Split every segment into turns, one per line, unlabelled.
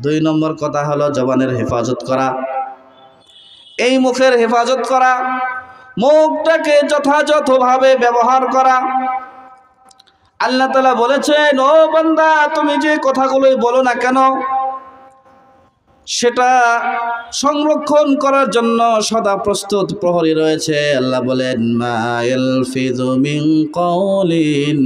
দুই নম্বর কথা হলো জবানের হেফাজত করা। এই মুখের হেফাজত করা, মুখটাকে যথাযথভাবে ব্যবহার করা। আল্লাহ তাআলা বলেছেন, ও বান্দা, তুমি যে কথাগুলোই বলো না কেন, সেটা সংরক্ষণ করার জন্য সদা প্রস্তুত প্রহরী রয়েছে। আল্লাহ বলেন, মা ইয়ালফিযু মিন কাওলিন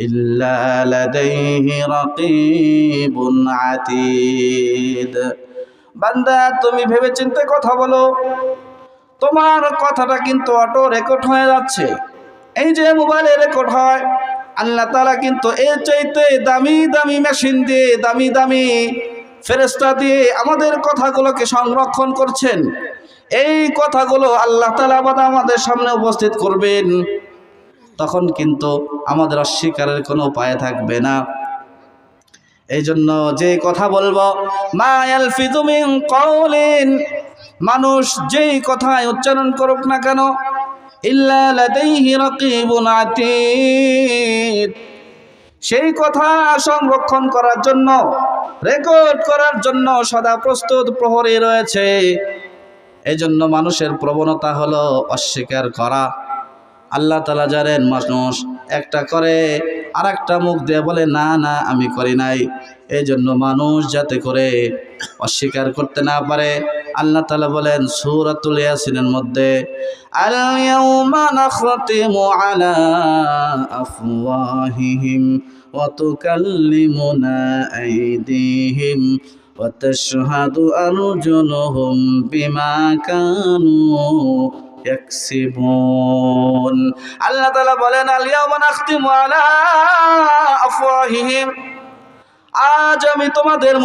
ইল্লা লাদাইহি রাকীবুন আতীদ। বান্দা, তুমি ভেবেচিন্তে কথা বলো, তোমার কথাটা কিন্তু অটো রেকর্ড হয়ে যাচ্ছে। এই যে মোবাইলে রেকর্ড হয়, আল্লাহ তাআলা কিন্তু এর চাইতে দামি দামি মেশিন দিয়ে, দামি দামি ফেরেশতা দিয়ে আমাদের কথাগুলোকে সংরক্ষণ করছেন। এই কথাগুলো আল্লাহ তাআলা আমাদের সামনে উপস্থিত করবেন, তখন কিন্তু আমাদের অস্বীকারের কোনো উপায় থাকবে না। এই জন্য যে কথা বলবো, মা ইয়ালফিযু মিন কাওলিন, মানুষ যেই কথাই উচ্চারণ করুক না কেন, ইল্লা লাদাইহি রাকীবুন আতীদ, সেই কথা সংরক্ষণ করার জন্য, রেকর্ড করার জন্য সদা প্রস্তুত প্রহরী রয়েছে। এই জন্য মানুষের প্রবণতা হলো অস্বীকার করা। আল্লাহ তাআলা জানেন মানুষ একটা করে আর একটা মুখ দিয়ে বলে না না আমি করি নাই। এই জন্য মানুষ যাতে করে অস্বীকার করতে না পারে, আল্লাহ তাআলা বলেন সূরাতুল ইয়াসিনের মধ্যে, আল ইয়াউমা নাখতিমু আলা আফওয়াহিহিম ওয়া তুকাল্লিমুনা আইদিহিম ওয়া তাশহাদু আরজুলুহুম বিমা কানু ইয়াকসিবুন। আল্লাহ তাআলা বলেন, আল ইয়াউমা নাখতিমু আলা আফওয়াহিহিম, আজ আমি তোমাদের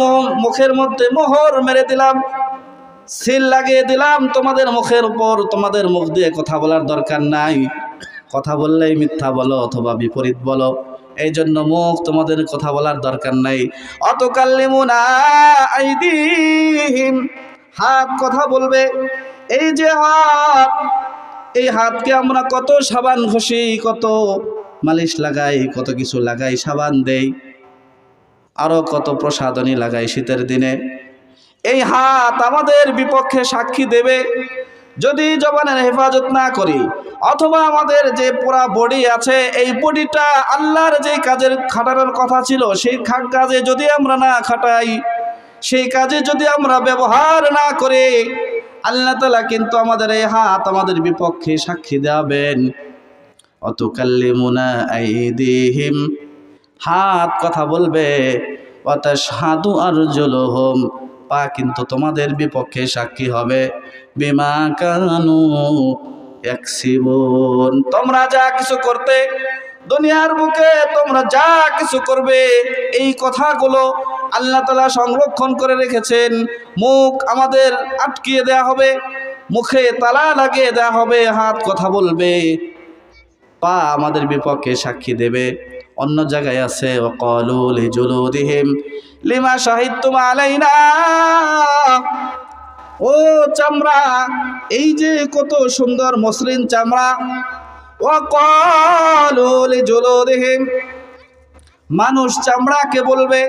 মুখের মধ্যে মোহর মেরে দিলাম, সিল লাগিয়ে দিলাম তোমাদের মুখের উপর। তোমাদের মুখ দিয়ে কথা বলার দরকার নাই, কথা বললেই মিথ্যা বলো অথবা বিপরীত বলো। এই জন্য মুখ তোমাদের কথা বলার দরকার নাই। অতুকাল্লিমুনা আইদিহিম, হাত কথা বলবে। এই যে হাত, এই হাতকে আমরা কত সাবান ঘষি, কত মালিশ লাগাই, কত কিছু লাগাই, সাবান দেই, আরো কত প্রসাধনী লাগাই শীতের দিনে। এই হাত আমাদের বিপক্ষে সাক্ষী দেবে যদি জবানের হেফাজত না করি, অথবা আমাদের যে পুরা বডি আছে, এই বডিটা আল্লাহর যে কাজের খাটানোর কথা ছিল, সেই কাজে যদি আমরা না খাটাই, সেই কাজে যদি আমরা ব্যবহার না করি, আল্লাহ তাআলা কিন্তু আমাদের এই হাত আমাদের বিপক্ষে সাক্ষী দেবেন। অতুকাল্লিমুনা আইদিহিম, হাত কথা বলবে, ওয়া তাশহাদু আরজুলুহুম, পা কিন্তু তোমাদের বিপক্ষে সাক্ষী হবে, বিমা কানু ইয়াকসিবুন, তোমরা যা কিছু করতে, দুনিয়ার বুকে তোমরা যা কিছু করবে, এই কথাগুলো আল্লাহ তাআলা সংরক্ষণ করে রেখেছেন। মুখ আমাদের আটকিয়ে দেয়া হবে, মুখে তালা লাগিয়ে দেয়া হবে, হাত কথা বলবে, পা আমাদের বিপক্ষে সাক্ষী দেবে। অন্য জায়গায় আছে, ওয়াকালু লিজুলুদিহিম লিমা শাহিদতুম আলাইনা, ও চামড়া, এই যে কত সুন্দর মসৃণ চামড়া, ওয়াকালু লিজুলুদিহিম, মানুষ চামড়াকে বলবে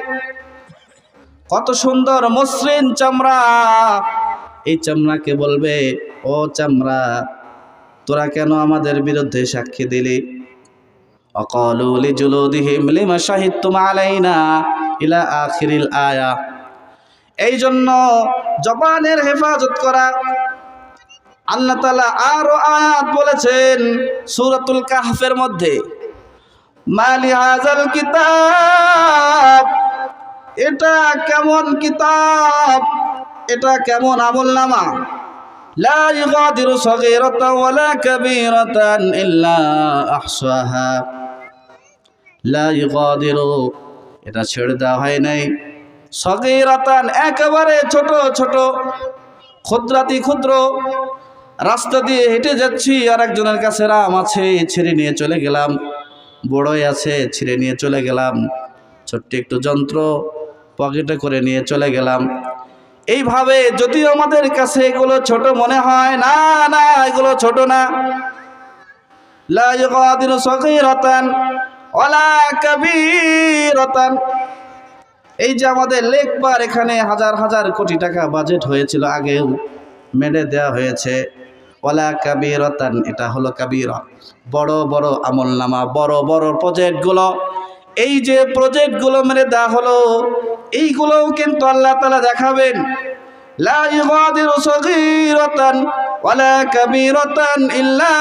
কত সুন্দর মসৃণ চামড়া, এই চামড়াকে বলবে, ও চামড়া, তোরা কেন আমাদের বিরুদ্ধে সাক্ষী দিলি? ওয়াকালু লিজুলুদিহিম লিমা শাহিদতুম আলাইনা ইলা আখিরিল আয়া। এই জন্য জবানের হেফাজত করা। আল্লাহ তাআলা আরো আয়াত বলেছেন সূরাতুল কাহফের মধ্যে, মালি হাযাল কিতাব, এটা কেমন কিতাব, এটা কেমন আমলনামা, লা ইগাদিরু সাগীরাতান ওয়ালা কাবীরাতান ইল্লা আহসাহা, লা ইগাদিরু, এটা ছেড়ে দেওয়া হয় নাই, সাগীরাতান, একেবারে ছোট ছোট, ক্ষুদ্রাতি ক্ষুদ্র, রাস্তা দিয়ে হেঁটে যাচ্ছি, আর একজনের কাছে রাম আছে, ছিঁড়ে নিয়ে চলে গেলাম, বড়ই আছে, ছিঁড়ে নিয়ে চলে গেলাম, ছোট্ট একটু যন্ত্র পকেটে করে নিয়ে চলে গেলাম। এইভাবে যদিও আমাদের কাছে এগুলো ছোট মনে হয়, না না, এগুলো ছোট না। লা ইগাদিরু সাগীরাতান ওয়ালা কাবীরাতান, এই যে আমাদের লেকবার এখানে হাজার হাজার কোটি টাকা বাজেট হয়েছিল, আগেও মেডে দেওয়া হয়েছে। ওয়ালা কাবীরাতান, এটা হলো কাবীরা, বড় বড় আমলনামা, বড় বড় প্রজেক্টগুলো, এই যে প্রজেক্টগুলো মেরে দেওয়া হলো, এইগুলোও কিন্তু আল্লাহ তাআলা দেখাবেন। লা ইগাদিরু সগীরাতান ওয়ালা কাবীরাতান ইল্লা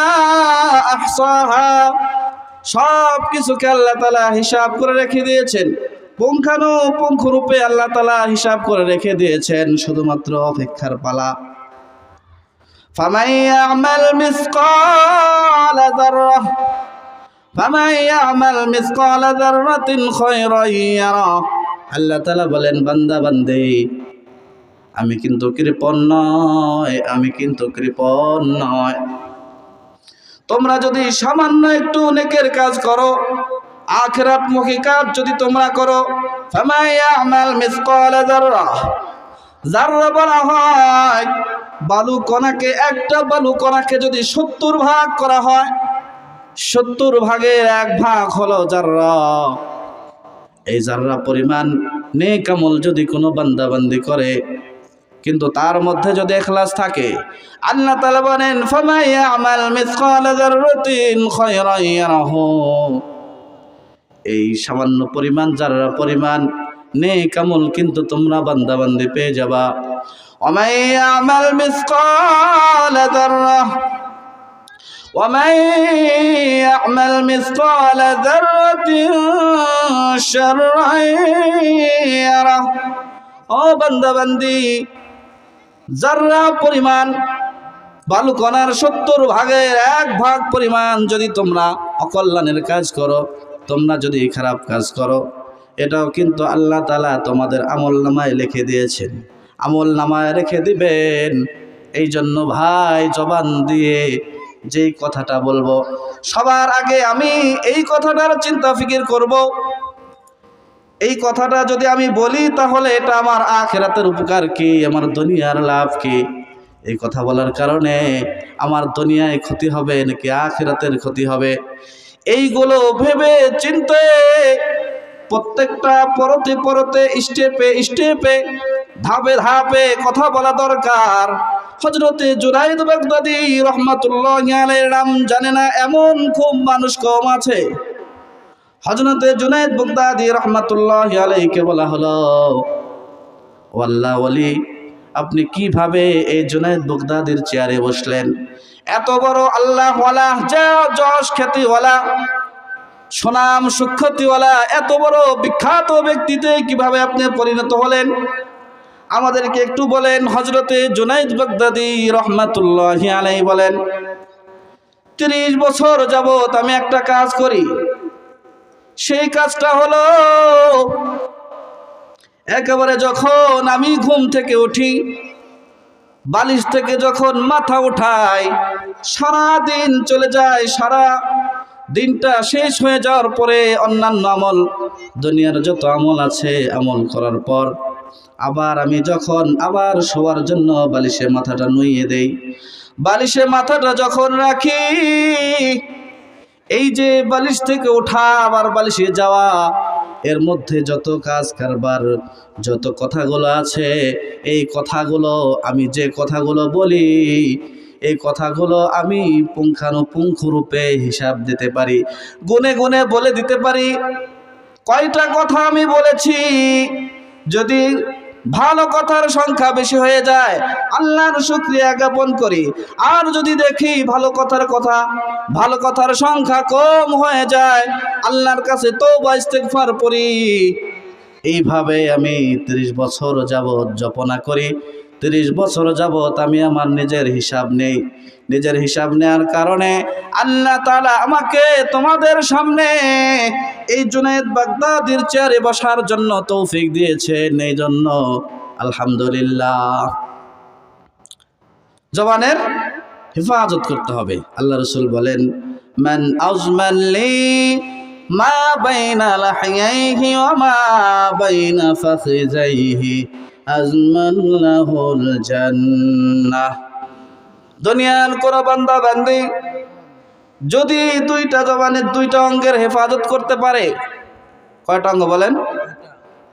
আহসাহা, সব কিছুকে আল্লাহ তাআলা হিসাব করে রেখে দিয়েছেন, পুঙ্খানুপুঙ্খ রূপে আল্লাহ তাআলা হিসাব করে রেখে দিয়েছেন, শুধুমাত্র অপেক্ষার পালা। ফামান ইয়ামাল মিসকালা যাররাহ ফামান ইয়ামাল মিসকালা যাররাতিন খায়রান ইয়ারা। আল্লাহ তাআলা বলেন, বান্দা বান্দী, আমি কিন্তু কৃপণ নয়, আমি কিন্তু কৃপণ নয়। তোমরা যদি সামান্য একটু নেকের কাজ করো, আখিরাতমুখী কাজ যদি তোমরা করো, ফামান ইয়ামাল মিসকালা যাররাহ, যাররা বলা হয় বালু কণাকে, একটা বালু কণাকে যদি 70 ভাগ করা হয়, 70 ভাগের 1 ভাগ হলো যাররা। এই যাররা পরিমাণ নেক আমল যদি কোনো বান্দা বান্দি করে, কিন্তু তার মধ্যে যদি ইখলাস থাকে, আল্লাহ তাআলা বলেন, ফামান ইয়ামাল মিসকালা যাররাতিন খায়রান ইয়ারাহু, এই সামান্য পরিমাণ যাররা পরিমাণ নেক আমল কিন্তু তোমরা বান্দা বান্দি পেয়ে যাবা। ওয়ামান ইয়ামাল মিসকালা যাররাহ ওয়ামান ইয়ামাল মিসকালা যাররাতিন শাররান ইয়ারাহ। ও বান্দা বান্দি, যাররা পরিমাণ বালু কণার 70 ভাগের 1 ভাগ পরিমাণ যদি তোমরা অকল্যাণের কাজ করো, তোমরা যদি খারাপ কাজ করো, এটাও কিন্তু আল্লাহ তাআলা তোমাদের আমলনামায় লিখে দিয়েছেন, আমলনামায় রেখে দিবেন। এই জন্য ভাই, জবান দিয়ে যেই কথাটা বলবো, সবার আগে আমি এই কথাটার চিন্তা ফিকির করব। এই কথাটা যদি আমি বলি, তাহলে এটা আমার আখিরাতের উপকার কি, আমার দুনিয়ার লাভ কি? এই কথা বলার কারণে আমার দুনিয়ায় ক্ষতি হবে নাকি আখিরাতের ক্ষতি হবে, এইগুলো ভেবে চিন্তে প্রত্যেকটা পরতে পরতে, স্টেপে স্টেপে, ধাপে ধাপে কথা বলা দরকার। হযরতে জুনায়েদ বাগদাদী রাহমাতুল্লাহি আলাইহির নাম জানে না এমন খুব মানুষ কম আছে। হযরতে জুনায়েদ বাগদাদী রাহমাতুল্লাহি আলাইহিকে বলা হলো, ও আল্লাহ ওয়ালি, আপনি কিভাবে এই জুনায়েদ বাগদাদীর চেয়ারে বসলেন? এত বড় আল্লাহওয়ালা, যশ খ্যাতিওয়ালা, সুনাম সুখ্যাতিওয়ালা, এত বড় বিখ্যাত ব্যক্তিতে কিভাবে আপনি পরিণত হলেন? আমাদেরকে একটু বলেন। হযরতে জুনায়েদ বাগদাদী রাহমাতুল্লাহি আলাইহি বলেন, 30 বছর যাবত আমি একটা কাজ করি। সেই কাজটা হলো, একেবারে যখন আমি ঘুম থেকে উঠি, বালিশ থেকে যখন মাথা উঠাই, সারা দিন চলে যায়, সারা দিনটা শেষ হয়ে যাওয়ার পরে অন্যান্য আমল, দুনিয়ার যত আমল আছে, আমল করার পর আবার আমি যখন আবার শোয়ার জন্য বালিশে মাথাটা নুইয়ে দেই, বালিশে মাথাটা যখন রাখি, এই যে বালিশ থেকে ওঠা আবার বালিশে যাওয়া, এর মধ্যে যত কাজ কারবার, যত কথাগুলো আছে, এই কথাগুলো আমি যে কথাগুলো বলি, এই কথাগুলো আমি পুঙ্খানুপুঙ্খ রূপে হিসাব দিতে পারি, গুনে গুনে বলে দিতে পারি কয়টা কথা আমি বলেছি। যদি ভালো কথার সংখ্যা বেশি হয়ে যায়, আল্লাহর শুকরিয়া জ্ঞাপন করি। আর যদি দেখি ভালো কথার সংখ্যা কম হয়ে যায়, আল্লাহর কাছে তওবা ইস্তেগফার করি। এইভাবে আমি 30 বছর যাবত জপনা করি। 30 বছর যাবত আমি আমার নিজের হিসাব নেই। নিজের হিসাব নেওয়ার কারণে আল্লাহ তাআলা আমাকে তোমাদের সামনে এই জুনায়েদ বাগদাদীর চেয়ারে বসার জন্য তৌফিক দিয়েছেন। এই জন্য আলহামদুলিল্লাহ। জবানের হেফাজত করতে হবে। আল্লাহ রাসূল বলেন, মান আজমালি মা বাইনা লাহিয়াইহি ওয়া মা বাইনা ফাখিজাইহি আজমাল্লাহুল জান্নাহ। দুনিয়ার কোন বান্দা বান্দি যদি 2টা জবানের 2টা অঙ্গের হেফাজত করতে পারে, কয়টা অঙ্গ বলেন?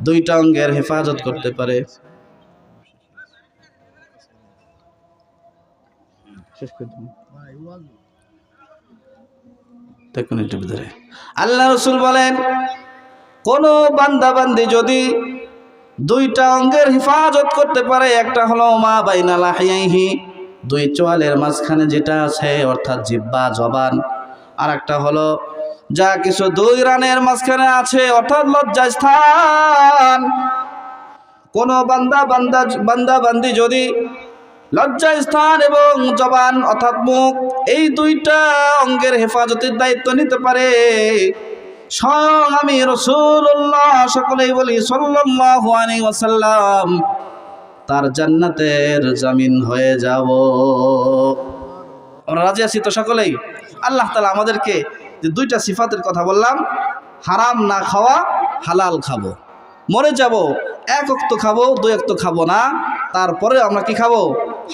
দুইটা অঙ্গের হেফাজত করতে পারে? দেখুন একটু ভিতরে আল্লাহ রাসূল বলেন, কোন বান্দা বান্দি যদি দুইটা অঙ্গের হেফাজত করতে পারে, একটা হলো মা বাইনা লাহিয়াইহি, দুই চোয়ালের মাঝখানে যেটা আছে অর্থাৎ জিহ্বা জবান, আর একটা হলো যা কিছু দুই রানের মাঝখানে আছে অর্থাৎ লজ্জাস্থান। কোন বান্দা বান্দি যদি লজ্জাস্থান এবং জবান অর্থাৎ মুখ এই দুইটা অঙ্গের হেফাজতের দায়িত্ব নিতে পারে, স্বয়ং আমি রাসূলুল্লাহ সকলেই বলি সাল্লাল্লাহু আলাইহি ওয়াসাল্লাম তার জান্নাতের জামিন হয়ে যাব। আমরা রাজি আছি তো সকলেই? আল্লাহ তাআলা আমাদেরকে যে দুইটা সিফাতের কথা বললাম, হারাম না খাওয়া, হালাল খাবো, মরে যাব এক ওয়াক্ত খাবো, দুই ওয়াক্ত খাবো না, তারপরে আমরা কি খাবো?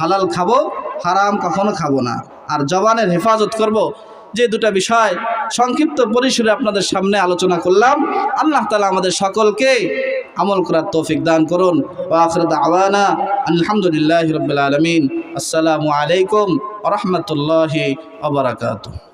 হালাল খাবো, হারাম কখনো খাবো না। আর জবানের হেফাজত করব। যে দুটা বিষয় সংক্ষিপ্ত পরিসরে আপনাদের সামনে আলোচনা করলাম, আল্লাহ তাআলা আমাদের সকলকে আমল করার তৌফিক দান করুন। ওয়া আখিরু দাওয়ানা আলহামদুলিল্লাহি রাব্বিল আলামিন। আসসালামু আলাইকুম ওয়া রাহমাতুল্লাহি ওয়া বারাকাতুহু।